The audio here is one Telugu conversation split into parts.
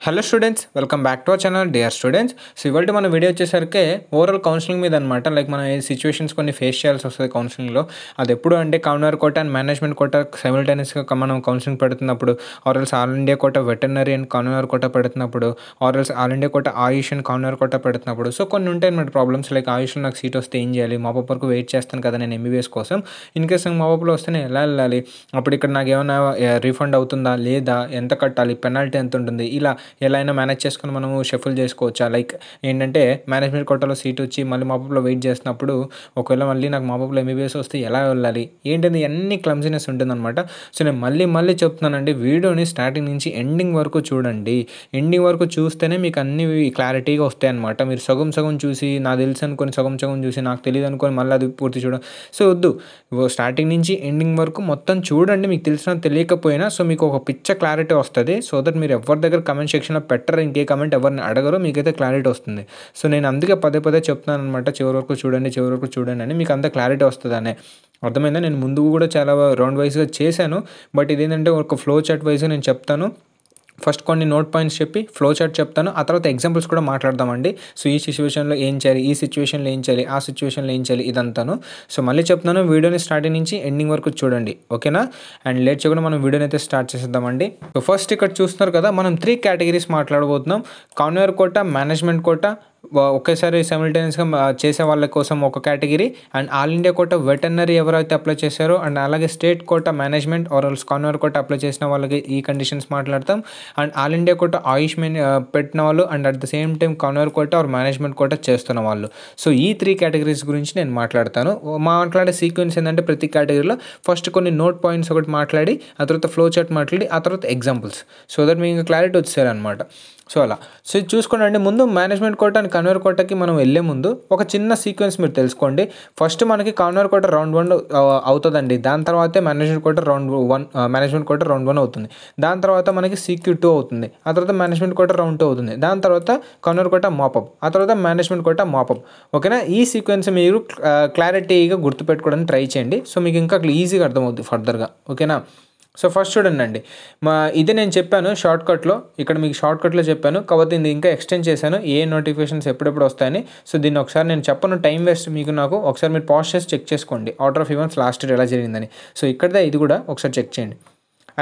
Hello students, welcome back to our channel dear students. So ఇవాళ మన వీడియో వచ్చేసరికి ఓవరాల్ కౌన్సిలింగ్ మీద అనమాట. లైక్ మనం ఏ సిచ్యువేషన్స్ కొన్ని ఫేస్ చేయాల్సి వస్తుంది కౌన్సిలింగ్లో. అది ఎప్పుడు అంటే కౌనర్ కోట అండ్ మేనేజ్మెంట్ కోట సైమల్టేనియస్గా మనం కౌన్సిలింగ్ పెడుతున్నప్పుడు, ఆర్ఎల్స్ all India quota veterinary and convener quota పెడుతున్నప్పుడు, ఆర్ఎల్స్ all India quota Ayush and convener quota పెడుతున్నప్పుడు. సో కొన్ని ఉంటాయి అనమాట ప్రాబ్లమ్స్. లైక్ ఆయుష్లో నాకు సీట్ వస్తే ఏం చేయాలి, మాపప్ వరకు వెయిట్ చేస్తాను కదా నేను ఎంబీబీఎస్ కోసం. ఇన్ కేస్ నాకు మాపప్లో వస్తే నేను ఎలా వెళ్ళాలి, అప్పుడు ఇక్కడ నాకు ఏమైనా రీఫండ్ అవుతుందా లేదా, ఎంత కట్టాలి, పెనాల్టీ ఎంత ఉంటుంది, ఇలా ఎలా అయినా మేనేజ్ చేసుకుని మనము షఫుల్ చేసుకోవచ్చా. లైక్ ఏంటంటే మేనేజ్మెంట్ కోటాలో సీట్ వచ్చి మళ్ళీ మాపప్లో వెయిట్ చేస్తున్నప్పుడు ఒకవేళ మళ్ళీ నాకు మాపప్లో ఎంబీబీఎస్ వస్తే ఎలా వెళ్ళాలి, ఏంటది అన్ని క్లమ్జీనెస్ ఉంటుందన్నమాట. సో నేను మళ్ళీ చెప్తున్నానండి, వీడియోని స్టార్టింగ్ నుంచి ఎండింగ్ వరకు చూడండి. ఎండింగ్ వరకు చూస్తేనే మీకు అన్ని క్లారిటీగా వస్తాయి అనమాట. మీరు సగం చూసి నాకు తెలుసు అనుకొని సగం చూసి నాకు తెలియదు అనుకొని మళ్ళీ అది పూర్తి చూడడం సో వద్దు. స్టార్టింగ్ నుంచి ఎండింగ్ వరకు మొత్తం చూడండి. మీకు తెలిసినా తెలియకపోయినా సో మీకు ఒక క్లారిటీ వస్తుంది. సో దట్ మీరు ఎవరి దగ్గర కమెంట్ సెక్షన్లో పెట్టరు, ఇంకే కమెంట్ ఎవరిని అడగరు, మీకైతే క్లారిటీ వస్తుంది. సో నేను అందుకే పదే చెప్తున్నాను అనమాట, చివరి వరకు చూడండి అని, మీకు అంత క్లారిటీ వస్తుంది అనే అర్థమైందా. నేను ముందు కూడా చాలా రౌండ్ వైజ్గా చేశాను, బట్ ఇదేంటంటే ఒక ఫ్లో చార్ట్ వైజ్గా నేను చెప్తాను. ఫస్ట్ కొన్ని నోట్ పాయింట్స్ చెప్పి ఫ్లో చార్ట్ చెప్తాను, ఆ తర్వాత ఎగ్జాంపుల్స్ కూడా మాట్లాడదామండి. సో ఈ సిచ్యువేషన్లో ఏం చేయాలి, ఈ సిచ్యువేషన్లో ఏం చేయాలి, ఆ సిచ్యువేషన్లో ఏం చేయాలి, ఇదంతాను. సో మళ్ళీ చెప్తున్నాను, వీడియోని స్టార్టింగ్ నుంచి ఎండింగ్ వరకు చూడండి, ఓకేనా. అండ్ లేట్ చేయకుండా మనం వీడియోని అయితే స్టార్ట్ చేసేద్దామండి. సో ఫస్ట్ ఇక్కడ చూస్తున్నారు కదా, మనం 3 కేటగిరీస్ మాట్లాడబోతున్నాం. కౌనర్ కోట, మేనేజ్మెంట్ కోట, ఒకేసారి సైమల్టేనియస్గా చేసే వాళ్ళ కోసం ఒక category, and all India quota veterinary ఎవరైతే అప్లై చేశారో, అండ్ అలాగే state quota management or convener quota apply చేసిన వాళ్ళకి ఈ కండిషన్స్ మాట్లాడతాం. And all India quota Ayush పెట్టిన వాళ్ళు, and at the same time convener quota or management quota చేస్తున్న వాళ్ళు. సో ఈ 3 కేటగిరీస్ గురించి నేను మాట్లాడతాను. మాట్లాడే సీక్వెన్స్ ఏంటంటే ప్రతి కేటగిరీలో ఫస్ట్ కొన్ని నోట్ పాయింట్స్ ఒకటి మాట్లాడి, ఆ తర్వాత ఫ్లో చార్ట్ మాట్లాడి, ఆ తర్వాత ఎగ్జాంపుల్స్, సో దట్ మీకు క్లారిటీ వచ్చేసారనమాట. సో అలా సో ఇది చూసుకోండి. ముందు మేనేజ్మెంట్ కోట అండ్ కౌనర్ కోటకి మనం వెళ్ళే ముందు ఒక చిన్న సీక్వెన్స్ మీరు తెలుసుకోండి. ఫస్ట్ మనకి కౌనర్ కోట రౌండ్ 1 అవుతుందండి. దాని తర్వాతే మేనేజ్మెంట్ కోట రౌండ్ 1 అవుతుంది. దాని తర్వాత మనకి CQ2 అవుతుంది. ఆ తర్వాత మేనేజ్మెంట్ కోట రౌండ్ 2 అవుతుంది. దాని తర్వాత కౌనర్ కోట మాపప్, ఆ తర్వాత మేనేజ్మెంట్ కోట మాపప్, ఓకేనా. ఈ సీక్వెన్స్ మీరు క్లారిటీగా గుర్తుపెట్టుకోవడానికి ట్రై చేయండి. సో మీకు ఇంకా ఈజీగా అర్థమవుతుంది ఫర్దర్గా, ఓకేనా. సో ఫస్ట్ చూడండి, ఇది నేను చెప్పాను షార్ట్కట్లో, ఇక్కడ మీకు షార్ట్కట్లో చెప్పాను, కాబట్టి ఇది ఇంకా ఎక్స్టెండ్ చేశాను ఏ నోటిఫికేషన్స్ ఎప్పుడెప్పుడు వస్తాయని. సో దీన్ని ఒకసారి నేను చెప్పను, టైం వేస్ట్ మీకు నాకు, ఒకసారి మీరు పాజ్ చేసి చెక్ చేసుకోండి order of events last year ఎలా జరిగిందని. సో ఇక్కడదే ఇది కూడా ఒకసారి చెక్ చేయండి.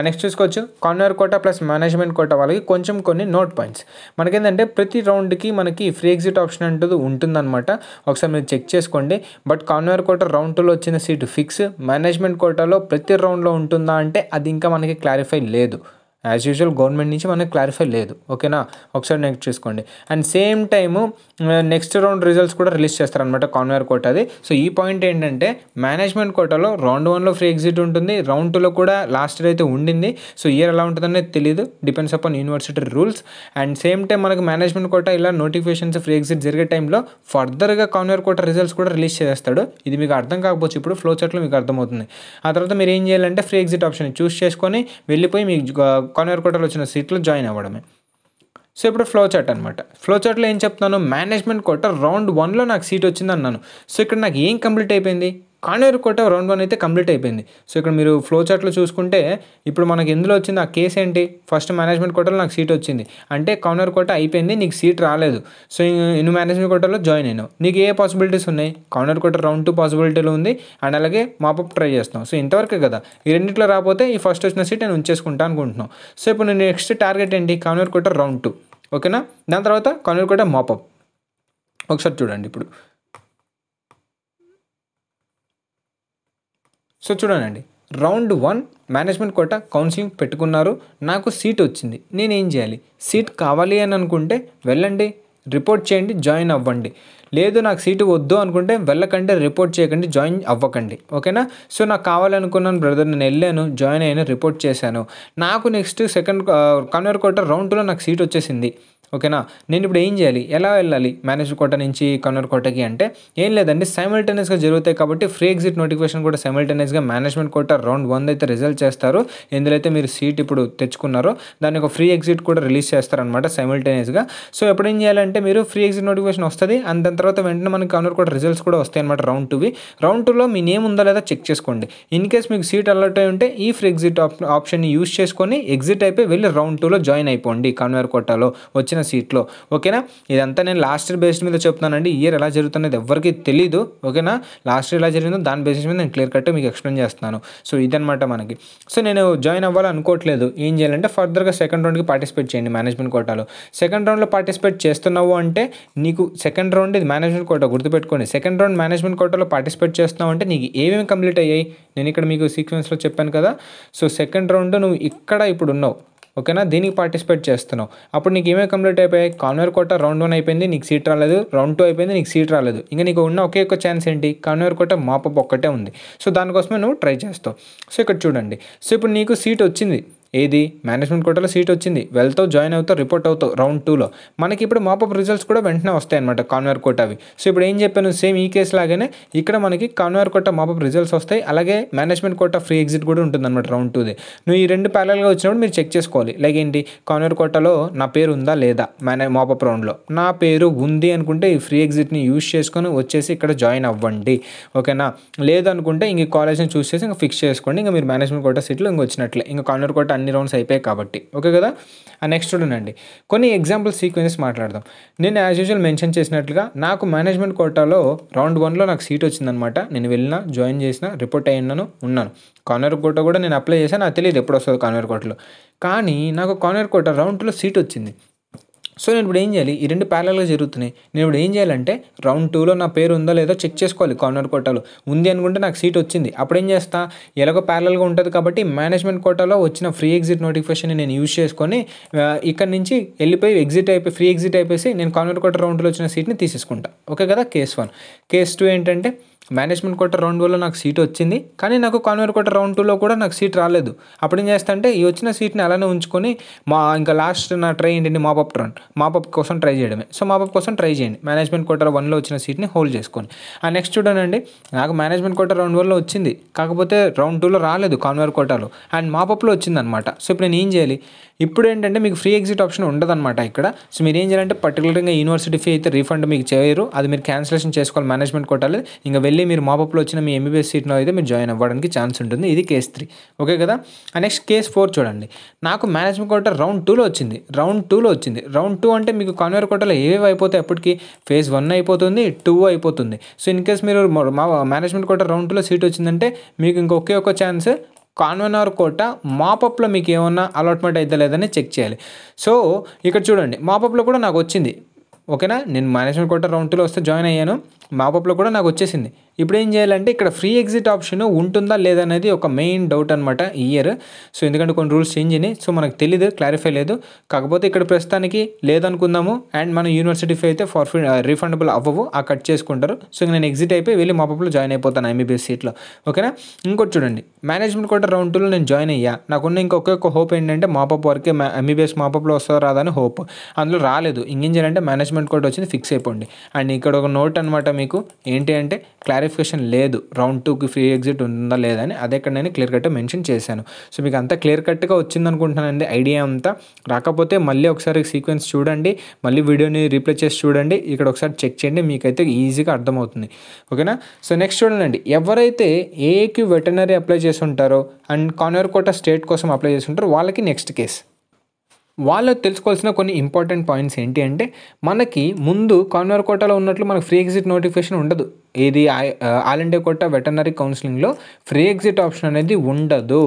నెక్స్ట్ చూసుకోవచ్చు, కౌనర్ కోట ప్లస్ మేనేజ్మెంట్ కోట వాళ్ళకి కొన్ని నోట్ పాయింట్స్. మనకేంటంటే ప్రతి రౌండ్కి మనకి ఫ్రీ ఎగ్జిట్ ఆప్షన్ అంటూ ఉంటుందన్నమాట. ఒకసారి మీరు చెక్ చేసుకోండి. బట్ కౌనర్ కోట రౌండ్ 2లో వచ్చిన సీటు ఫిక్స్, మేనేజ్మెంట్ కోటాలో ప్రతి రౌండ్లో ఉంటుందా అంటే అది ఇంకా మనకి క్లారిఫై లేదు. యాజ్ యూజువల్ గవర్నమెంట్ నుంచి మనకి క్లారిఫై లేదు, ఓకేనా. ఒకసారి నెక్స్ట్ చూసుకోండి. And same time next round results కూడా రిలీజ్ చేస్తారనమాట కౌనర్ కోటాది. సో ఈ పాయింట్ ఏంటంటే మేనేజ్మెంట్ కోటాలో రౌండ్ 1లో ఫ్రీ ఎగ్జిట్ ఉంటుంది, రౌండ్ 2లో కూడా లాస్ట్ ఇయర్ అయితే ఉండింది. సో ఇయర్ ఎలా ఉంటుందనేది తెలియదు, depends upon university rules. And same time మనకి మేనేజ్మెంట్ కోట ఇలా నోటిఫికేషన్స్ ఫ్రీ ఎగ్జిట్ జరిగే టైంలో ఫర్దర్గా కౌనర్ కోట రిజల్ట్స్ కూడా రిలీజ్ చేస్తాడు. ఇది మీకు అర్థం కాకపోవచ్చు, ఇప్పుడు ఫ్లో చార్ట్లో మీకు అర్థమవుతుంది. ఆ తర్వాత మీరు ఏం చేయాలంటే ఫ్రీ ఎగ్జిట్ ఆప్షన్ చూస్ చేసుకొని వెళ్ళిపోయి మీకు కౌనర్ కోటాలో వచ్చిన సీట్లో జాయిన్ అవ్వడమే. సో ఇప్పుడు ఫ్లో చార్ట్ అనమాట. ఫ్లో చార్ట్లో ఏం చెప్తున్నాను, మేనేజ్మెంట్ కోట రౌండ్ 1లో నాకు సీట్ వచ్చింది అన్నాను. సో ఇక్కడ నాకు ఏం కంప్లీట్ అయిపోయింది, కౌనర్ కోట రౌండ్ 1 అయితే కంప్లీట్ అయిపోయింది. సో ఇక్కడ మీరు ఫ్లో చార్ట్లో చూసుకుంటే ఇప్పుడు మనకి ఎందులో వచ్చింది ఆ కేసు ఏంటి, ఫస్ట్ మేనేజ్మెంట్ కోటలో నాకు సీట్ వచ్చింది అంటే కౌనర్ కోట అయిపోయింది, నీకు సీట్ రాలేదు. సో నువ్వు మేనేజ్మెంట్ కోటలో జాయిన్ అయినావు, నీకు ఏ పాసిబిలిటీస్ ఉన్నాయి, కౌనర్ కోట రౌండ్ 2 పాసిబిలిటీలు ఉంది, అండ్ అలాగే మాపప్ ట్రై చేస్తున్నావు. సో ఇంతవరకే కదా, ఈ రెండింటిలో రాకపోతే ఈ ఫస్ట్ వచ్చిన సీట్ నేను ఉంచేసుకుంటా అనుకుంటున్నాను. సో ఇప్పుడు నేను నెక్స్ట్ టార్గెట్ ఏంటి, కౌనర్ కోట రౌండ్ 2, ఓకేనా. దాని తర్వాత కౌనర్ కోట మాపప్. ఒకసారి చూడండి ఇప్పుడు. సో చూడండి, రౌండ్ 1 మేనేజ్మెంట్ కోట కౌన్సిలింగ్ పెట్టుకున్నారు, నాకు సీట్ వచ్చింది, నేనేం చేయాలి, సీట్ కావాలి అని అనుకుంటే వెళ్ళండి, రిపోర్ట్ చేయండి, జాయిన్ అవ్వండి. లేదు నాకు సీటు వద్దు అనుకుంటే వెళ్ళకండి, రిపోర్ట్ చేయకండి, జాయిన్ అవ్వకండి, ఓకేనా. సో నాకు కావాలనుకున్నాను బ్రదర్, నేను వెళ్ళాను, జాయిన్ అయ్యాను, రిపోర్ట్ చేశాను, నాకు నెక్స్ట్ సెకండ్ కౌనర్ కోట రౌండ్ 2లో నాకు సీట్ వచ్చేసింది ఓకేనా. నేను ఇప్పుడు ఏం చేయాలి, ఎలా వెళ్ళాలి మేనేజ్మెంట్ కోటా నుంచి కన్వర్ కోటాకి అంటే ఏం లేదండి, సైమల్టేనియస్గా జరుగుతాయి కాబట్టి ఫ్రీ ఎగ్జిట్ నోటిఫికేషన్ కూడా సైమల్టేనియస్గా మేనేజ్మెంట్ కోటా రౌండ్ 1 అయితే రిజల్ట్ చేస్తారు. ఎందులో అయితే మీరు సీట్ ఇప్పుడు తెచ్చుకున్నారో దాని ఒక ఫ్రీ ఎగ్జిట్ కూడా రిలీజ్ చేస్తారనమాట సైమల్టేనియస్గా. సో ఎప్పుడు ఏం చేయాలంటే మీరు ఫ్రీ ఎగ్జిట్ నోటిఫికేషన్ వస్తుంది అండ్ దాని తర్వాత వెంటనే మనకి కన్వర్ కోటా రిజల్ట్స్ కూడా వస్తాయి అనమాట రౌండ్ 2వి. రౌండ్ 2లో మీ నేమ్ ఉందా లేదా చెక్ చేసుకోండి. ఇన్ కేస్ మీకు సీట్ అలర్ట్ అయి ఉంటే ఈ ఫ్రీ ఎగ్జిట్ ఆప్షన్ని యూస్ చేసుకొని ఎగ్జిట్ అయిపోయి వెళ్ళి రౌండ్ 2లో జాయిన్ అయిపోండి కన్వర్ కోటాలో వచ్చిన సీట్లో. ఓకేనా. ఇదంతా నేను లాస్ట్ ఇయర్ బేస్ మీద చెప్తున్నానండి. ఇయర్ ఎలా జరుగుతున్నది ఎవరికి తెలీదు. ఓకేనా. లాస్ట్ ఇయర్ ఎలా జరిగిందో దాని బేసిస్ మీద నేను క్లియర్ కట్ మీకు ఎక్స్ప్లెయిన్ చేస్తున్నాను. సో ఇదనమాట మనకి. సో నేను జాయిన్ అవ్వాలనుకోవట్లేదు. ఏం చేయాలంటే ఫర్దర్గా సెకండ్ రౌండ్కి పార్టిసిపేట్ చేయండి మేనేజ్మెంట్ కోటాలో. సెకండ్ రౌండ్లో పార్టిసిపేట్ చేస్తున్నావు అంటే నీకు సెకండ్ రౌండ్ ఇది మేనేజ్మెంట్ కోటా గుర్తుపెట్టుకోండి. సెకండ్ రౌండ్ మేనేజ్మెంట్ కోటాలో పార్టిసిపేట్ చేస్తున్నావు అంటే నీకు ఏమేమి కంప్లీట్ అయ్యాయి నేను ఇక్కడ మీకు సీక్వెన్స్లో చెప్పాను కదా. సో సెకండ్ రౌండ్ నువ్వు ఇక్కడ ఇప్పుడు ఉన్నావు. ఓకేనా. దీనికి పార్టిసిపేట్ చేస్తున్నావు. అప్పుడు నీకు ఏమేమి కంప్లీట్ అయిపోయాయి, కన్వర్ కోటా రౌండ్ 1 అయిపోయింది, నీకు సీట్ రాలేదు. రౌండ్ 2 అయిపోయింది, నీకు సీట్ రాలేదు. ఇంకా నీకు ఉన్న ఒకే ఒక ఛాన్స్ ఏంటి, కన్వర్ కోటా మాపప్ ఒక్కటే ఉంది. సో దానికోసమే నువ్వు ట్రై చేస్తావు. సో ఇక్కడ చూడండి. సో ఇప్పుడు నీకు సీట్ వచ్చింది, ఏది మేనేజ్మెంట్ కోటాలో సీట్ వచ్చింది, వెళ్తావు, జాయిన్ అవుతావు, రిపోర్ట్ అవుతావు రౌండ్ 2లో. మనకి ఇప్పుడు మాపప్ రిజల్ట్స్ కూడా వెంటనే వస్తాయి అనమాట కన్వర్ కోటావి. సో ఇప్పుడు ఏం చెప్పాను, సేమ్ ఈ కేసు లాగానే ఇక్కడ మనకి కన్వర్ కోటా మాపప్ రిజల్ట్స్ వస్తాయి, అలాగే మేనేజ్మెంట్ కోటా ఫ్రీ ఎగ్జిట్ కూడా ఉంటుంది అనమాట రౌండ్ 2ది. నువ్వు ఈ రెండు ప్యారల్గా వచ్చినప్పుడు మీరు చెక్ చేసుకోవాలి. లైక్ ఏంటి, కన్వర్ కోటాలో నా పేరు ఉందా లేదా మాపప్ రౌండ్లో. నా పేరు ఉంది అనుకుంటే ఈ ఫ్రీ ఎగ్జిట్ని యూజ్ చేసుకొని వచ్చేసి ఇక్కడ జాయిన్ అవ్వండి. ఓకేనా. లేదనుకుంటే ఇంక కాలేజ్ని చూస్ చేసి ఇంకా ఫిక్స్ చేసుకోండి. ఇంకా మీరు మేనేజ్మెంట్ కోటా సీట్లో ఇంక వచ్చినట్లే. ఇంకా కన్వర్ కోటా అన్ని రౌండ్స్ అయిపోయాయి కాబట్టి. ఓకే కదా. నెక్స్ట్ చూడండి, కొన్ని ఎగ్జాంపుల్ సీక్వెన్సెస్ మాట్లాడదాం. నేను యాజ్ యూజువల్ మెన్షన్ చేసినట్లుగా నాకు మేనేజ్మెంట్ కోటాలో రౌండ్ 1లో నాకు సీట్ వచ్చిందనమాట. నేను వెళ్ళిన, జాయిన్ చేసిన, రిపోర్ట్ అయ్యాను, ఉన్నాను. కన్వర్ కోటా కూడా నేను అప్లై చేశాను. నాకు తెలియదు ఎప్పుడు వస్తుందో కన్వర్ కోటాలో. కానీ నాకు కన్వర్ కోటా రౌండ్ 2లో సీట్ వచ్చింది. సో నేను ఇప్పుడు ఏం చేయాలి, ఈ రెండు ప్యారల్గా జరుగుతున్నాయి. నేను ఇప్పుడు ఏం చేయాలంటే రౌండ్ 2లో నా పేరు ఉందో లేదో చెక్ చేసుకోవాలి. కన్వర్ కోటాలో ఉంది అనుకుంటే నాకు సీట్ వచ్చింది. అప్పుడు ఏం చేస్తా, ఎలాగో ప్యారల్గా ఉంటుంది కాబట్టి మేనేజ్మెంట్ కోటాలో వచ్చిన ఫ్రీ ఎగ్జిట్ నోటిఫికేషన్ నేను యూజ్ చేసుకొని ఇక్కడ నుంచి వెళ్ళిపోయి ఎగ్జిట్ అయిపోయి ఫ్రీ ఎగ్జిట్ అయిపోయి నేను కన్వర్ కోటా రౌండ్లో వచ్చిన సీట్ని తీసేసుకుంటా. ఓకే కదా. కేస్ 1. కేస్ 2 ఏంటంటే మేనేజ్మెంట్ కోటా రౌండ్ 1లో నాకు సీట్ వచ్చింది, కానీ నాకు కన్వర్ కోటా రౌండ్ 2లో కూడా నాకు సీట్ రాలేదు. అప్పుడు ఏం చేస్తా అంటే ఈ వచ్చిన సీట్ని అలానే ఉంచుకొని ఇంకా లాస్ట్ నా ట్రై ఏంటంటే మాపప్ కోసం ట్రై చేయడమే. సో మాపప్ కోసం ట్రై చేయండి. మేనేజ్మెంట్ కోటా 1లో వచ్చిన సీట్ని హోల్డ్ చేసుకొని. నెక్స్ట్ చూడండి, నాకు మేనేజ్మెంట్ కోటా రౌండ్ 1లో వచ్చింది, కాకపోతే రౌండ్ 2లో రాలేదు కన్వర్ కోటాలో, అండ్ మాపప్లో వచ్చింది అనమాట. సో ఇప్పుడు నేను ఏం చేయాలి, ఇప్పుడు ఏంటంటే మీకు ఫ్రీ ఎగ్జిట్ ఆప్షన్ ఉండదన్నమాట ఇక్కడ. సో మీరు ఏం చేయాలంటే పర్టికులర్గా యూనివర్సిటీ ఫీ అయితే రీఫండ్ మీకు చేయరు, అది మీరు క్యాన్సిలేషన్ చేసుకోవాలి మేనేజ్మెంట్ కోటాలో. ఇంకా వెళ్ళి మీరు మాపప్లో వచ్చిన మీ ఎంబీబీఎస్ సీట్లో అయితే మీరు జాయిన్ అవ్వడానికి ఛాన్స్ ఉంటుంది. ఇది కేస్ 3. ఓకే కదా. నెక్స్ట్ కేస్ 4 చూడండి. నాకు మేనేజ్మెంట్ కోటా రౌండ్ 2లో వచ్చింది. రౌండ్ 2 అంటే మీకు కన్వర్ కోటాలో ఏవేవి అయిపోతాయి అప్పటికి, ఫేజ్ 1 అయిపోతుంది, 2 అయిపోతుంది. సో ఇన్ కేస్ మీరు మేనేజ్మెంట్ కోటా రౌండ్ 2లో సీట్ వచ్చిందంటే మీకు ఇంకొకే ఒక ఛాన్స్, కన్వర్ కోటా మాపప్లో మీకు ఏమన్నా అలాట్మెంట్ అయితే లేదని చెక్ చేయాలి. సో ఇక్కడ చూడండి, మాపప్లో కూడా నాకు వచ్చింది. ఓకేనా. నేను మేనేజ్మెంట్ కోటా రౌండ్ 2లో వస్తే జాయిన్ అయ్యాను, మాపప్లో కూడా నాకు వచ్చేసింది. ఇప్పుడు ఏం చేయాలంటే ఇక్కడ ఫ్రీ ఎగ్జిట్ ఆప్షన్ ఉంటుందా లేదనేది ఒక మెయిన్ డౌట్ అనమాట ఈ ఇయర్. సో ఎందుకంటే కొన్ని రూల్స్ చేంజ్ అయినాయి, సో మనకు తెలియదు, క్లారిఫై లేదు. కాకపోతే ఇక్కడ ప్రస్తుతానికి లేదనుకుందాము. అండ్ మన యూనివర్సిటీ ఫీ అయితే రీఫండబుల్ అవ్వవు, ఆ కట్ చేసుకుంటారు. సో నేను ఎగ్జిట్ అయిపోయి వెళ్ళి మాపప్లో జాయిన్ అయిపోతాను ఎంబీబీఎస్ సీట్లో. ఓకేనా. ఇంకోటి చూడండి, మేనేజ్మెంట్ కోటా రౌండ్ 2లో నేను జాయిన్ అయ్యా, నాకున్న ఇంకొక హోప్ ఏంటంటే మాపప్ వరకే, ఎంబీబీఎస్ మాపప్లో వస్తుందో రాదని హోప్. అందులో రాలేదు. ఇంకేం చేయాలంటే మేనేజ్మెంట్ కోటా వచ్చింది, ఫిక్స్ అయిపోండి. అండ్ ఇక్కడ ఒక నోట్ అనమాట మీకు, ఏంటి అంటే క్లారిఫికేషన్ లేదు రౌండ్ 2కి ఫ్రీ ఎగ్జిట్ ఉందా లేదా అని. అదే ఇక్కడ నేను క్లియర్ కట్గా మెన్షన్ చేశాను. సో మీకు అంతా క్లియర్ కట్గా వచ్చింది అనుకుంటున్నానండి ఐడియా అంతా. రాకపోతే మళ్ళీ ఒకసారి సీక్వెన్స్ చూడండి, మళ్ళీ వీడియోని రీప్లే చేసి చూడండి, ఇక్కడ ఒకసారి చెక్ చేయండి, మీకైతే ఈజీగా అర్థమవుతుంది. ఓకేనా. సో నెక్స్ట్ చూడండి, ఎవరైతే ఏకి వెటనరీ అప్లై చేసి ఉంటారో అండ్ కన్వర్ కోటా స్టేట్ కోసం అప్లై చేసి ఉంటారో వాళ్ళకి నెక్స్ట్ కేస్. వాళ్ళు తెలుసుకోవాల్సిన కొన్ని ఇంపార్టెంట్ పాయింట్స్ ఏంటి అంటే, మనకి ముందు కన్వర్ కోటాలో ఉన్నట్లు మనకు ఫ్రీ ఎగ్జిట్ నోటిఫికేషన్ ఉండదు. ఏది ఆల్ ఇండియా కోటా వెటర్నరీ కౌన్సిలింగ్లో ఫ్రీ ఎగ్జిట్ ఆప్షన్ అనేది ఉండదు.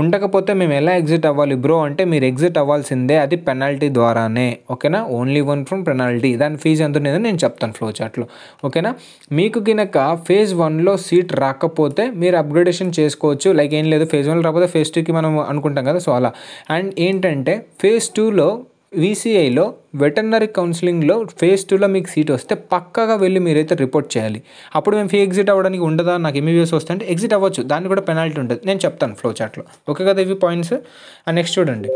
ఉండకపోతే మేము ఎలా ఎగ్జిట్ అవ్వాలి బ్రో అంటే, మీరు ఎగ్జిట్ అవ్వాల్సిందే, అది పెనాల్టీ ద్వారానే. ఓకేనా. Only 1 from penalty. దాని ఫీజు ఎంత ఉండేదో నేను చెప్తాను ఫ్లో చార్ట్లో. ఓకేనా. మీకు కనుక ఫేజ్ 1లో సీట్ రాకపోతే మీరు అప్గ్రేడేషన్ చేసుకోవచ్చు. లైక్ ఏం లేదు, ఫేజ్ 1లో రాకపోతే ఫేజ్ 2కి మనం అనుకుంటాం కదా, సో అలా. అండ్ ఏంటంటే ఫేజ్ 2లో వీసీఐలో వెటర్నరీ కౌన్సిలింగ్లో ఫేజ్ 2లో మీకు సీట్ వస్తే పక్కాగా వెళ్ళి మీరైతే రిపోర్ట్ చేయాలి. అప్పుడు మేము ఫ్రీ ఎగ్జిట్ అవ్వడానికి ఉండదా, నాకు ఎంబీబీఎస్ వస్తే అంటే ఎగ్జిట్ అవ్వచ్చు, దానికి కూడా పెనాల్టీ ఉంటుంది. నేను చెప్తాను ఫ్లో చార్ట్లో. ఓకే కదా ఇవి పాయింట్స్. నెక్స్ట్ చూడండి,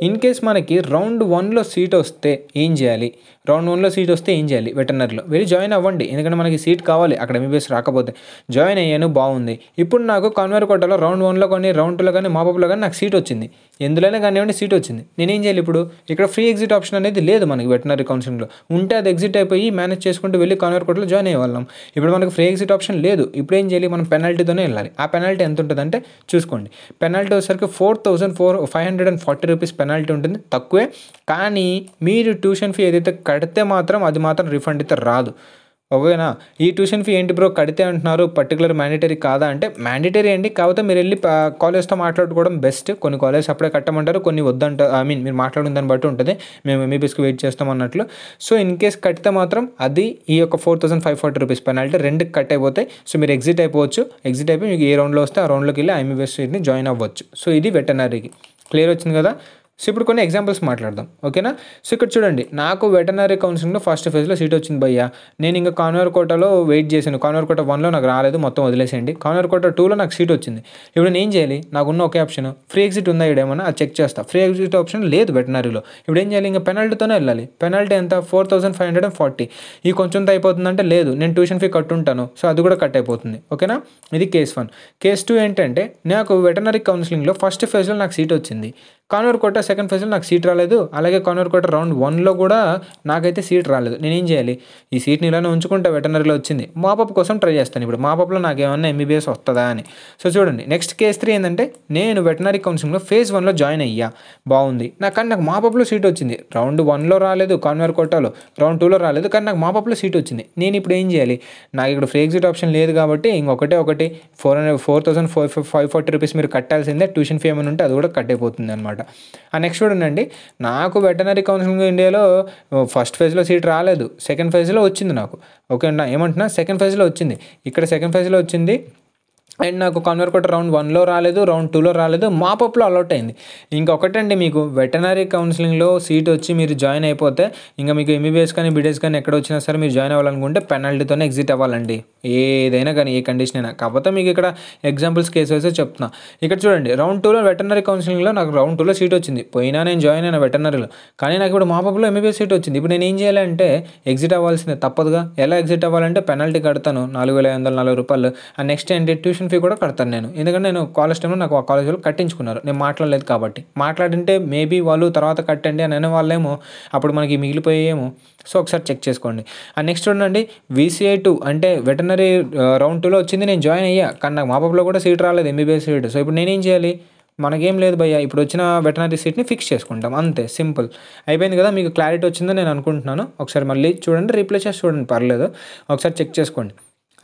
ఇన్ కేస్ మనకి రౌండ్ 1లో సీట్ వస్తే ఏం చేయాలి? రౌండ్ 1లో సీట్ వస్తే ఏం చేయాలి? వెటర్నరీలో వెళ్ళి జాయిన్ అవ్వండి, ఎందుకంటే మనకి సీట్ కావాలి అక్కడ ఎంబీబీఎస్ రాకపోతే. జాయిన్ అయ్యాను, బాగుంది. ఇప్పుడు నాకు కాన్వేర్ కోటాలో రౌండ్ 1లో కానీ రౌండ్ 2లో కానీ మాపప్లో కానీ నాకు సీట్ వచ్చింది, ఎందులోనే కానివ్వండి సీట్ వచ్చింది. నేనేం చేయాలి ఇప్పుడు? ఇక్కడ ఫ్రీ ఎగ్జిట్ ఆప్షన్ అనేది లేదు మనకి వెటర్నరీ కౌన్సిలింగ్లో. ఉంటే అది ఎగ్జిట్ అయిపోయి మేనేజ్ చేసుకుంటూ వెళ్ళి కాన్వేర్ కోటాలో జాయిన్ అయ్యేవాళ్ళం. ఇప్పుడు మనకు ఫ్రీ ఎగ్జిట్ ఆప్షన్ లేదు. ఇప్పుడు ఏం చేయాలి? మనం పెనాల్టీతోనే వెళ్ళాలి. ఆ పెనాల్టీ ఎంత ఉంటుందంటే చూసుకోండి, పెనాల్టీ వచ్చేసరికి 4,540 రూపీస్ పెనాల్టీ ఉంటుంది, తక్కువే. కానీ మీరు ట్యూషన్ ఫీ ఏదైతే కడితే మాత్రం అది మాత్రం రిఫండ్ అయితే రాదు. ఓకేనా? ఈ ట్యూషన్ ఫీ ఏంటి బ్రో కడితే అంటున్నారు, పర్టికులర్ మ్యాండేటరీ కాదా అంటే మ్యాండేటరీ అండి. కాకపోతే మీరు వెళ్ళి కాలేజ్తో మాట్లాడుకోవడం బెస్ట్. కొన్ని కాలేజ్ అప్పుడే కట్టమంటారు, కొన్ని వద్దంటారు. మీరు మాట్లాడిన దాన్ని బట్టి ఉంటుంది, మేము ఎంబీబీఎస్కి వెయిట్ చేస్తాం అన్నట్లు. సో ఇన్ కేస్ కడితే మాత్రం అది ఈ యొక్క 4,540 రూపీస్ పెనాల్టీ రెండుకి కట్ అయిపోతాయి. సో మీరు ఎగ్జిట్ అయిపోవచ్చు. ఎగ్జిట్ అయిపోయి మీకు ఏ రౌండ్లో వస్తే ఆ రౌండ్లోకి వెళ్ళి ఎంబీబీఎస్ సీట్ని జాయిన్ అవ్వచ్చు. సో ఇది వెటర్నరీకి. క్లియర్ వచ్చింది కదా? సో ఇప్పుడు కొన్ని ఎగ్జాంపుల్స్ మాట్లాడదాం. ఓకేనా? సో ఇక్కడ చూడండి, నాకు వెటర్నరీ కౌన్సిలింగ్లో ఫస్ట్ ఫేజ్లో సీట్ వచ్చింది భయ్యా. నేను ఇంకా కాన్వేర్ కోటాలో వెయిట్ చేశాను. కాన్వేర్ కోటా 1లో నాకు రాలేదు, మొత్తం వదిలేసేయండి. కాన్వేర్ కోటా 2లో నాకు సీట్ వచ్చింది. ఇప్పుడు నేను ఏం చేయాలి? నాకున్న ఒకే ఆప్షన్ ఫ్రీ ఎగ్జిట్ ఉందా ఇడేమన్నా అది చెక్ చేస్తా. ఫ్రీ ఎగ్జిట్ ఆప్షన్ లేదు వెటర్నరీలో. ఇప్పుడు ఏం చేయాలి? ఇంకా పెనాల్టీతోనే వెళ్ళాలి. పెనాల్టీ ఎంత? 4,540. ఈ కొంచెంతో అయిపోతుందంటే లేదు, నేను ట్యూషన్ ఫీ కట్టుంటాను, సో అది కూడా కట్ అయిపోతుంది. ఓకేనా? ఇది కేస్ 1. కేస్ 2 ఏంటంటే, నాకు వెటర్నరీ కౌన్సిలింగ్లో ఫస్ట్ ఫేజ్లో నాకు సీట్ వచ్చింది. కాన్వేర్ కోటా సెకండ్ ఫేజ్లో నాకు సీట్ రాలేదు. అలాగే కాన్వేర్ కోటా రౌండ్ 1లో కూడా నాకైతే సీట్ రాలేదు. నేనేం చేయాలి? ఈ సీట్ని ఇలానే ఉంచుకుంటా, వెటర్నరీలో వచ్చింది, మాపప్ కోసం ట్రై చేస్తాను. ఇప్పుడు మాపప్లో నాకు ఏమన్నా ఎంబీబీఎస్ వస్తుందా అని. సో చూడండి, నెక్స్ట్ కేస్ 3 ఏంటంటే, నేను వెటర్నరీ కౌన్సిలింగ్లో ఫేజ్ 1లో జాయిన్ అయ్యా, బాగుంది. నాకు మాపప్లో సీట్ వచ్చింది. రౌండ్ 1లో రాలేదు కాన్వేర్ కోటాలో, రౌండ్ 2లో రాలేదు, కానీ నాకు మాపప్లో సీట్ వచ్చింది. నేను ఇప్పుడు ఏం చేయాలి? నాకు ఇక్కడ ఫ్రీ ఎగ్జిట్ ఆప్షన్ లేదు కాబట్టి ఇంకొకటి 4,540 రూపీస్ మీరు కట్టాల్సిందే. ట్యూషన్ ఫీ ఏమైనా ఉంటే అది కూడా కట్ అయిపోతుంది అనమాట. నెక్స్ట్ చూడండి, నాకు వెటర్నరీ కౌన్సిలింగ్ ఇండియాలో ఫస్ట్ ఫేజ్లో సీట్ రాలేదు, సెకండ్ ఫేజ్లో వచ్చింది నాకు. ఓకే అన్న, ఏమంటున్నా? సెకండ్ ఫేజ్లో వచ్చింది. ఇక్కడ సెకండ్ ఫేజ్లో వచ్చింది. అండ్ నాకు కాన్వేర్ కోటా రౌండ్ 1లో రాలేదు, రౌండ్ 2లో రాలేదు, మాపప్లో అలౌట్ అయింది. ఇంకొకటండి, మీకు వెటర్నరీ కౌన్సిలింగ్లో సీట్ వచ్చి మీరు జాయిన్ అయిపోతే ఇంకా మీకు ఎంబీబీఎస్ కానీ బీడీఎస్ కానీ ఎక్కడ వచ్చినా సరే మీరు జాయిన్ అవ్వాలనుకుంటే పెనాల్టీతోనే ఎగ్జిట్ అవ్వాలండి, ఏదైనా కానీ, ఏ కండిషన్ అయినా. కాకపోతే మీకు ఇక్కడ ఎగ్జాంపుల్స్ కేసెస్ చెప్తున్నా. ఇక్కడ చూడండి, రౌండ్ 2లో వెటర్నరీ కౌన్సిలింగ్లో నాకు రౌండ్ 2లో సీట్ వచ్చింది. పోయినా నేను జాయిన్ అయినా వెటర్నరీలో, కానీ నాకు ఇప్పుడు మాపప్లో ఎంబీబీఎస్ సీట్ వచ్చింది. ఇప్పుడు నేను ఏం చేయాలంటే ఎగ్జిట్ అవ్వాల్సిందే, తప్పదుగా. ఎలా ఎగ్జిట్ అవ్వాలంటే పెనాల్టీ కడతాను 4,540 రూపాయలు. నెక్స్ట్ ఏంటి? ట్యూషన్ ఫీ కూడా కడతాను నేను, ఎందుకంటే నేను కాలేజ్ టైంలో నాకు ఆ కాలేజ్ వాళ్ళు కట్టించుకున్నారు, నేను మాట్లాడలేదు కాబట్టి. మాట్లాడింటే మేబీ వాళ్ళు తర్వాత కట్టండి అని అనే వాళ్ళేమో, అప్పుడు మనకి మిగిలిపోయేమో. సో ఒకసారి చెక్ చేసుకోండి. నెక్స్ట్ చూడండి, VCI 2 అంటే వెటర్నరీ రౌండ్ 2లో వచ్చింది, నేను జాయిన్ అయ్యా, కానీ నాకు మాపప్లో కూడా సీట్ రాలేదు, ఎంబీబీఎస్ సీట్. సో ఇప్పుడు నేనేం చేయాలి? మనకేం లేదు భయ్య, ఇప్పుడు వచ్చిన వెటర్నరీ సీట్ని ఫిక్స్ చేసుకుంటాం, అంతే, సింపుల్. అయిపోయింది కదా? మీకు క్లారిటీ వచ్చిందని నేను అనుకుంటున్నాను. ఒకసారి మళ్ళీ చూడండి, రీప్లే చేసి చూడండి, పర్లేదు, ఒకసారి చెక్ చేసుకోండి.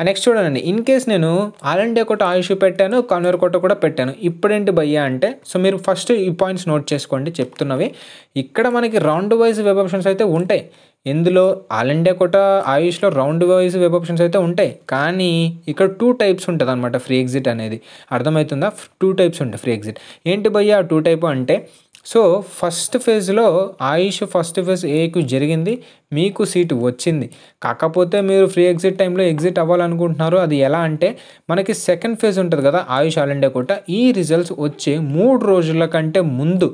నెక్స్ట్ చూడండి, ఇన్ కేస్ నేను ఆల్ ఇండియా కోటా ఆయుష్ పెట్టాను, కాన్వేర్ కోటా కూడా పెట్టాను. ఇప్పుడేంటి భయ్యా అంటే, సో మీరు ఫస్ట్ ఈ పాయింట్స్ నోట్ చేసుకోండి చెప్తున్నవి. ఇక్కడ మనకి రౌండ్ వైజ్ వెబ్ ఆప్షన్స్ అయితే ఉంటాయి. ఇందులో ఆల్ ఇండియా కోటా ఆయుష్లో రౌండ్ వైజ్ వెబ్ ఆప్షన్స్ అయితే ఉంటాయి, కానీ ఇక్కడ 2 టైప్స్ ఉంటుంది అనమాట ఫ్రీ ఎగ్జిట్ అనేది. అర్థమవుతుందా? 2 టైప్స్ ఉంటాయి ఫ్రీ ఎగ్జిట్. ఏంటి భయ్యా 2 టైపు అంటే, సో ఫస్ట్ ఫేజ్లో ఆయుష్ ఫస్ట్ ఫేజ్ ఏకు జరిగింది, మీకు సీటు వచ్చింది. కాకపోతే మీరు ఫ్రీ ఎగ్జిట్ టైంలో ఎగ్జిట్ అవ్వాలనుకుంటున్నారు. అది ఎలా అంటే, మనకి సెకండ్ ఫేజ్ ఉంటుంది కదా ఆయుష్ ఆల్ ఇండియా కోటా, ఈ రిజల్ట్స్ వచ్చే 3 రోజుల కంటే ముందు,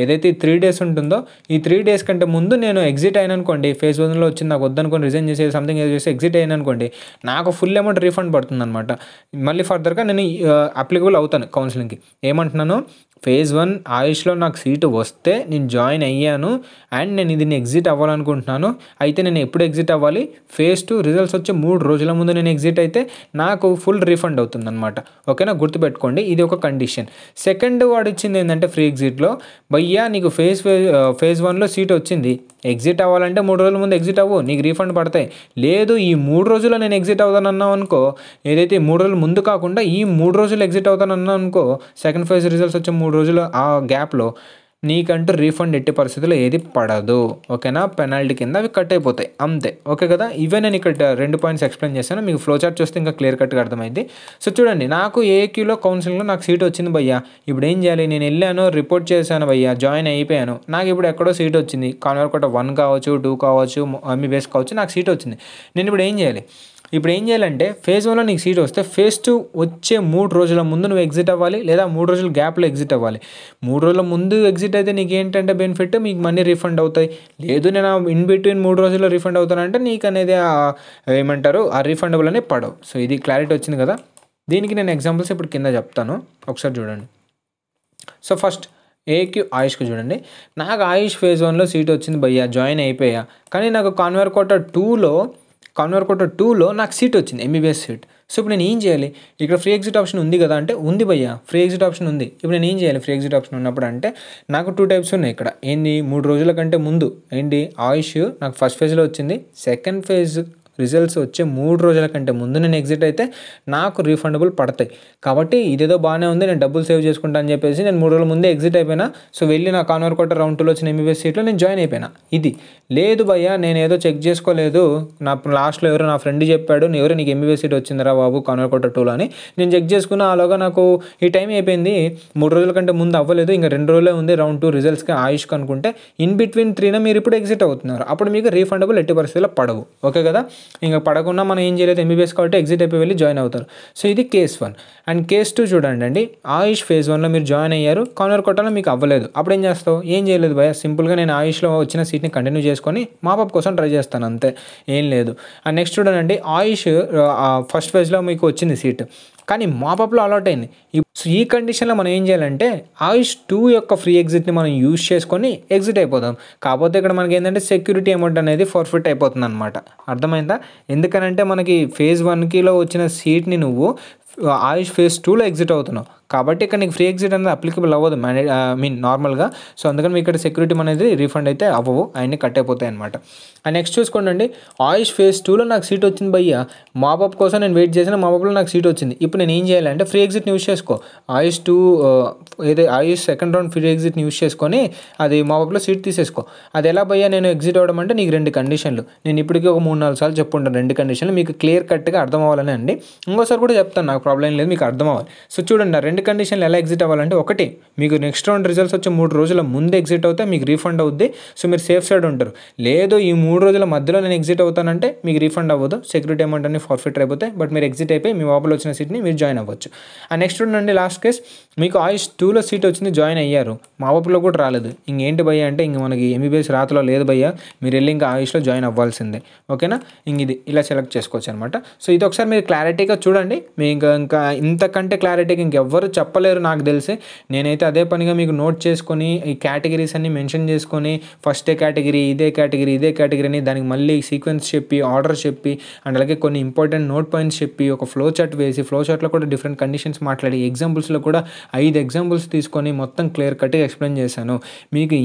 ఏదైతే 3 డేస్ ఉంటుందో, ఈ 3 డేస్ కంటే ముందు నేను ఎగ్జిట్ అయినా అనుకోండి, ఫేజ్ 1లో వచ్చింది, నాకు వద్దనుకొని రిజైన్ చేసి సంథింగ్ ఏదో చేసి ఎగ్జిట్ అయినా అనుకోండి, నాకు ఫుల్ అమౌంట్ రీఫండ్ పడుతుంది అనమాట. మళ్ళీ ఫర్దర్గా నేను అప్లికబుల్ అవుతాను కౌన్సిలింగ్కి. ఏమంటున్నాను? ఫేజ్ 1 ఆయుష్లో నాకు సీటు వస్తే నేను జాయిన్ అయ్యాను, అండ్ నేను దీన్ని ఎగ్జిట్ అవ్వాలనుకుంటున్నాను. అయితే నేను ఎప్పుడు ఎగ్జిట్ అవ్వాలి? ఫేజ్ 2 రిజల్ట్స్ వచ్చే 3 రోజుల ముందు నేను ఎగ్జిట్ అయితే నాకు ఫుల్ రీఫండ్ అవుతుంది అనమాట. ఓకేనా? గుర్తుపెట్టుకోండి, ఇది ఒక కండిషన్. సెకండ్ వాడు ఇచ్చింది ఏంటంటే ఫ్రీ ఎగ్జిట్లో, భయ్యా నీకు ఫేజ్ 1లో సీట్ వచ్చింది, ఎగ్జిట్ అవ్వాలంటే 3 రోజుల ముందు ఎగ్జిట్ అవ్వు, నీకు రీఫండ్ పడతాయి. లేదు ఈ 3 రోజుల్లో నేను ఎగ్జిట్ అవుతానన్నావు అనుకో, ఏదైతే 3 రోజుల ముందు కాకుండా ఈ 3 రోజులు ఎగ్జిట్ అవుతానన్నావు అనుకో, సెకండ్ ఫేజ్ రిజల్ట్స్ వచ్చే 3 రోజుల ఆ గ్యాప్లో నీకంటూ రీఫండ్ ఎట్టి పరిస్థితుల్లో ఏది పడదు, ఓకేనా. పెనాల్టీ కింద అవి కట్ అయిపోతాయి అంతే, ఓకే కదా. ఇవే నేను ఇక్కడ 2 పాయింట్స్ ఎక్స్ప్లెయిన్ చేశాను, మీకు ఫ్లో చార్ట్ చూస్తే ఇంకా క్లియర్ కట్గా అర్థమైంది. సో చూడండి, నాకు ఏక్యూలో కౌన్సిలింగ్లో నాకు సీట్ వచ్చింది భయ్యా. ఇప్పుడు ఏం చేయాలి, నేను వెళ్ళాను, రిపోర్ట్ చేశాను భయ్యా, జాయిన్ అయిపోయాను, నాకు ఇప్పుడు ఎక్కడో సీట్ వచ్చింది, కాన్వర్కోట 1 కావచ్చు, 2 కావచ్చు, ఎంబీబీఎస్ కావచ్చు, నాకు సీట్ వచ్చింది. నేను ఇప్పుడు ఏం చేయాలి, ఇప్పుడు ఏం చేయాలంటే ఫేజ్ 1లో నీకు సీట్ వస్తే ఫేజ్ 2 వచ్చే 3 రోజుల ముందు నువ్వు ఎగ్జిట్ అవ్వాలి, లేదా 3 రోజుల గ్యాప్లో ఎగ్జిట్ అవ్వాలి. 3 రోజుల ముందు ఎగ్జిట్ అయితే నీకు ఏంటంటే బెనిఫిట్, మీకు మనీ రీఫండ్ అవుతాయి. లేదు నేను ఇన్ బిట్వీన్ 3 రోజుల్లో రీఫండ్ అవుతానంటే నీకు అనేది ఏమంటారు ఆ రీఫండబుల్ అనేది పడవు. సో ఇది క్లారిటీ వచ్చింది కదా. దీనికి నేను ఎగ్జాంపుల్స్ ఇప్పుడు కింద చెప్తాను, ఒకసారి చూడండి. సో ఫస్ట్ ఏక్యూ ఆయుష్కి చూడండి, నాకు ఆయుష్ ఫేజ్ 1లో సీట్ వచ్చింది భయ్యా, జాయిన్ అయిపోయా. కానీ నాకు కాన్వర్కోట 2లో నాకు సీట్ వచ్చింది, ఎంబీబీఎస్ సీట్. సో ఇప్పుడు నేను ఏం చేయాలి, ఇక్కడ ఫ్రీ ఎగ్జిట్ ఆప్షన్ ఉంది కదా అంటే ఉంది భయ్యా, ఫ్రీ ఎగ్జిట్ ఆప్షన్ ఉంది. ఇప్పుడు నేను ఏం చేయాలి, ఫ్రీ ఎగ్జిట్ ఆప్షన్ ఉన్నప్పుడు అంటే నాకు 2 టైప్స్ ఉన్నాయి ఇక్కడ. ఏంది, 3 రోజుల కంటే ముందు ఏంటి ఆయుష్ నాకు ఫస్ట్ ఫేజ్లో వచ్చింది, సెకండ్ ఫేజ్ రిజల్ట్స్ వచ్చే 3 రోజుల కంటే ముందు నేను ఎగ్జిట్ అయితే నాకు రీఫండబుల్ పడతాయి. కాబట్టి ఇదేదో బాగానే ఉంది, నేను డబ్బులు సేవ్ చేసుకుంటా అని చెప్పేసి నేను 3 రోజుల ముందే ఎగ్జిట్ అయిపోయినా. సో వెళ్ళి నా కాన్వర్కోట రౌండ్ 2లో వచ్చిన ఎంబీబీఎస్ సీట్లో నేను జాయిన్ అయిపోయినా. ఇది లేదు భయ్యా, నేను ఏదో చెక్ చేసుకోలేదు, నా లాస్ట్లో ఎవరో నా ఫ్రెండ్ చెప్పాడు, ఎవరో నీకు ఎంబీబీఎస్ సీట్ వచ్చిందిరా బాబు కాన్వర్కోట 2లో అని నేను చెక్ చేసుకున్నా. అలాగా నాకు ఈ టైం అయిపోయింది, 3 రోజుల కంటే ముందు అవ్వలేదు, ఇంకా 2 రోజులే ఉంది రౌండ్ 2 రిజల్ట్స్కి ఆయుష్కి అనుకుంటే ఇన్ బిట్వీన్ 3న మీరు ఇప్పుడు ఎగ్జిట్ అవుతున్నారు. అప్పుడు మీకు రీఫండబుల్ ఎట్టి పరిస్థితుల్లో పడవు, ఓకే కదా. ఇంకా పడకుండా మనం ఏం చేయలేదు, ఎంబీబీఎస్ కాబట్టి ఎగ్జిట్ అయిపోయి వెళ్ళి జాయిన్ అవుతారు. సో ఇది కేస్ 1. అండ్ కేస్ 2 చూడండి అండి, ఆయుష్ ఫేజ్ 1లో మీరు జాయిన్ అయ్యారు, కాన్వర్కోటలో మీకు అవ్వలేదు. అప్పుడు ఏం చేస్తావు, ఏం చేయలేదు భయ్యా, సింపుల్గా నేను ఆయుష్లో వచ్చిన సీట్ని కంటిన్యూ చేసుకొని మాపప్ కోసం ట్రై చేస్తాను అంతే, ఏం లేదు. అండ్ నెక్స్ట్ చూడండి, ఆయుష్ ఫస్ట్ ఫేజ్లో మీకు వచ్చింది సీట్, కానీ మాపప్లో అలాట్ అయింది. సో ఈ కండిషన్లో మనం ఏం చేయాలంటే ఆయుష్ 2 యొక్క ఫ్రీ ఎగ్జిట్ని మనం యూజ్ చేసుకొని ఎగ్జిట్ అయిపోతాం. కాకపోతే ఇక్కడ మనకి ఏంటంటే సెక్యూరిటీ అమౌంట్ అనేది ఫర్ఫిట్ అయిపోతుంది అనమాట, అర్థమైందా. ఎందుకనంటే మనకి ఫేజ్ 1లో వచ్చిన సీట్ని నువ్వు ఆయుష్ ఫేజ్ 2లో ఎగ్జిట్ అవుతున్నావు, కాబట్టి ఇక్కడ నీకు ఫ్రీ ఎగ్జిట్ అనేది అప్లికబుల్ అవ్వదు, నార్మల్గా. సో అందుకని మీకు ఇక్కడ సెక్యూరిటీ అనేది రీఫండ్ అయితే అవ్వవు, అవన్నీ కట్ అయిపోతాయి అనమాట. అండ్ నెక్స్ట్ చూసుకోండి, ఆయుష్ ఫేజ్ 2లో నాకు సీట్ వచ్చింది భయ్యా, మాపప్ కోసం నేను వెయిట్ చేసిన, మాపప్లో నాకు సీట్ వచ్చింది. ఇప్పుడు నేను ఏం చేయాలంటే ఫ్రీ ఎగ్జిట్ని యూజ్ చేసుకో, ఆయుష్ 2 ఆయుష్ సెకండ్ రౌండ్ ఫ్రీ ఎగ్జిట్ని యూజ్ చేసుకొని అది మాపప్లో సీట్ తీసేసుకో. అది ఎలా భయ్యా నేను ఎగ్జిట్ అవ్వడం అంటే నీకు 2 కండిషన్లు, నేను ఇప్పటికీ ఒక 3-4 సార్లు చెప్పుకుంటాను 2 కండిషన్లు, మీకు క్లియర్ కట్గా అర్థం అవ్వాలని అండి. ఇంకోసారి కూడా చెప్తాను, నాకు ప్రాబ్లం లేదు, మీకు అర్థం అవ్వాలి. సో చూడండి, 2 కండిషన్లు ఎలా ఎగ్జిట్ అవ్వాలంటే, ఒకటి మీకు నెక్స్ట్ రౌండ్ రిజల్ట్స్ వచ్చే 3 రోజుల ముందు ఎగ్జిట్ అవుతే మీకు రీఫండ్ అవుద్ది, సో మీరు సేఫ్ సైడ్ ఉంటారు. లేదు ఈ 3 రోజుల మధ్యలో నేను ఎగ్జిట్ అవుతానంటే మీకు రీఫండ్ అవ్వదు, సెక్యూరిటీ అమౌంట్ అన్ని ఫార్ఫిట్ అయిపోతాయి, బట్ మీరు ఎగ్జిట్ అయిపోయి మీ లోపల వచ్చిన సీట్ని మీరు జాయిన్ అవ్వచ్చు. అండ్ నెక్స్ట్ ఉండండి, లాస్ట్ కేస్ మీకు ఆయుష్ 2లో సీట్ వచ్చింది, జాయిన్ అయ్యారు, మా ఊపిలో కూడా రాలేదు. ఇంకేంటి భయ్యా అంటే ఇంక మనకి ఎంబీబీఎస్ రాతలో లేదు భయ్యా, మీరు వెళ్ళి ఇంకా ఆయుష్లో జాయిన్ అవ్వాల్సిందే, ఓకేనా. ఇది ఇలా సెలెక్ట్ చేసుకోవచ్చు అనమాట. సో ఇది ఒకసారి మీరు క్లారిటీగా చూడండి, మీ ఇంకా ఇంతకంటే క్లారిటీగా ఇంకెవ్వరు చెప్పలేరు నాకు తెలిసి. నేనైతే అదే పనిగా మీకు నోట్ చేసుకొని ఈ కేటగిరీస్ అన్ని మెన్షన్ చేసుకొని ఫస్ట్ కేటగిరీ ఇదే కేటగిరీ అని దానికి మళ్ళీ సీక్వెన్స్ చెప్పి ఆర్డర్ చెప్పి అండ్ అలాగే కొన్ని ఇంపార్టెంట్ నోట్ పాయింట్స్ చెప్పి ఒక ఫ్లో చార్ట్ వేసి ఫ్లో చార్ట్లో కూడా డిఫరెంట్ కండిషన్స్ మాట్లాడి ఎగ్జాంపుల్స్లో కూడా 5 ఎగ్జాంపుల్స్ తీసుకొని మొత్తం క్లియర్ కట్గా ఎక్స్ప్లెయిన్ చేశాను. మీకు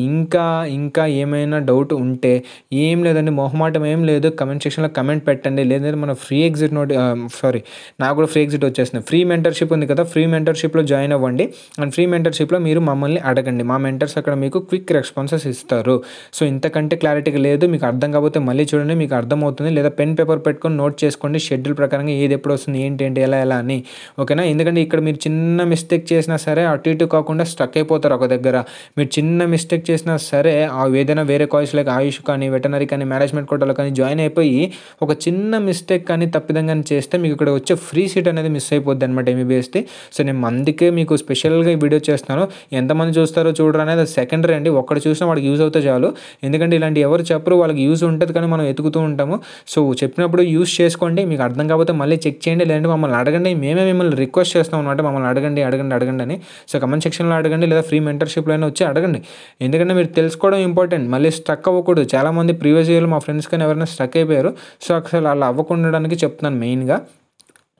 ఇంకా ఏమైనా డౌట్ ఉంటే ఏం లేదండి, మొహమాటం ఏం లేదు, కమెంట్ సెక్షన్లో కమెంట్ పెట్టండి. లేదంటే మన ఫ్రీ ఎగ్జిట్ నాకు కూడా ఫ్రీ ఎగ్జిట్ వచ్చేసింది. ఫ్రీ మెంటర్షిప్ ఉంది కదా, ఫ్రీ మెంటర్షిప్లో జాయిన్ అవ్వండి. అండ్ ఫ్రీ మెంటర్షిప్లో మీరు మమ్మల్ని అడగండి, మా మెంటర్స్ అక్కడ మీకు క్విక్ రెస్పాన్సెస్ ఇస్తారు. సో ఇంతకంటే క్లారిటీగా లేదు, మీకు అర్థం కాకపోతే మళ్ళీ చూడండి, మీకు అర్థమవుతుంది. లేదా పెన్ పేపర్ పెట్టుకొని నోట్ చేసుకోండి, షెడ్యూల్ ప్రకారంగా ఏది ఎప్పుడు వస్తుంది ఏంటి ఎలా అని, ఓకేనా. ఎందుకంటే ఇక్కడ మీరు చిన్న మిస్టేక్ చేసినా సరే అటు ఇటు కాకుండా స్టక్ అయిపోతారు ఒక దగ్గర. మీరు చిన్న మిస్టేక్ చేసినా సరే ఏదైనా వేరే కాలేజ్ లైక్ ఆయుష్ కానీ వెటనరీ కానీ మేనేజ్మెంట్ కోటాలో కానీ జాయిన్ అయిపోయి ఒక చిన్న మిస్టేక్ కానీ తప్పిదంగా చేస్తే మీకు ఇక్కడ వచ్చే ఫ్రీ సీట్ అనేది మిస్ అయిపోద్ది అనమాట ఎంబీబీఎస్ది. సో నేను అందుకే మీకు స్పెషల్గా ఈ వీడియో చేస్తాను. ఎంతమంది చూస్తారో చూడరు అనేది సెకండరీ అండి, ఒక్కడు చూసినా వాడికి యూజ్ అవుతే చాలు. ఎందుకంటే ఇలాంటి ఎవరు చెప్పరు, వాళ్ళకి యూజ్ ఉంటుంది కానీ మనం ఎతుకుతూ ఉంటాము. సో చెప్పినప్పుడు యూజ్ చేసుకోండి, మీకు అర్థం కాకపోతే మళ్ళీ చెక్ చేయండి, లేదంటే మమ్మల్ని అడగండి. మేమే మిమ్మల్ని రిక్వెస్ట్ చేస్తాం అనమాట, మమ్మల్ని అడగండి అని. సో కమెంట్ సెక్షన్లో అడగండి, లేదా ఫ్రీ మెంటర్షిప్లో అయినా వచ్చి అడగండి. ఎందుకంటే మీరు తెలుసుకోవడం ఇంపార్టెంట్, మళ్ళీ స్ట్రక్ అవ్వకూడదు. చాలామంది ప్రీవియస్ ఇయర్లో మా ఫ్రెండ్స్ కానీ ఎవరైనా స్ట్రక్ అయిపోయారు. సో అసలు అలా అవ్వకుండడానికి చెప్తున్నాను మెయిన్గా.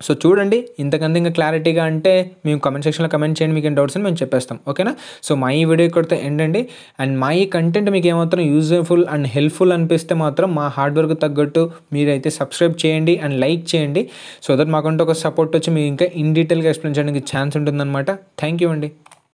సో చూడండి, ఇంతకంటే ఇంకా క్లారిటీగా అంటే మేము కమెంట్ సెక్షన్లో కమెంట్ చేయండి, మీకు ఏం డౌట్స్ అని మేము చెప్పేస్తాం, ఓకేనా. సో మా ఈ వీడియో ఇక్కడితో ఏంటండి. అండ్ మా ఈ కంటెంట్ మీకు ఏమాత్రం యూజ్ఫుల్ అండ్ హెల్ప్ఫుల్ అనిపిస్తే మాత్రం మా హార్డ్ వర్క్ తగ్గట్టు మీరైతే సబ్స్క్రైబ్ చేయండి అండ్ లైక్ చేయండి. సో దట్ మాకంటే ఒక సపోర్ట్ వచ్చి మీకు ఇంకా ఇన్ డీటెయిల్గా ఎక్స్ప్లెయిన్ చేయడానికి ఛాన్స్ ఉంటుందన్నమాట. థ్యాంక్ యూ అండి.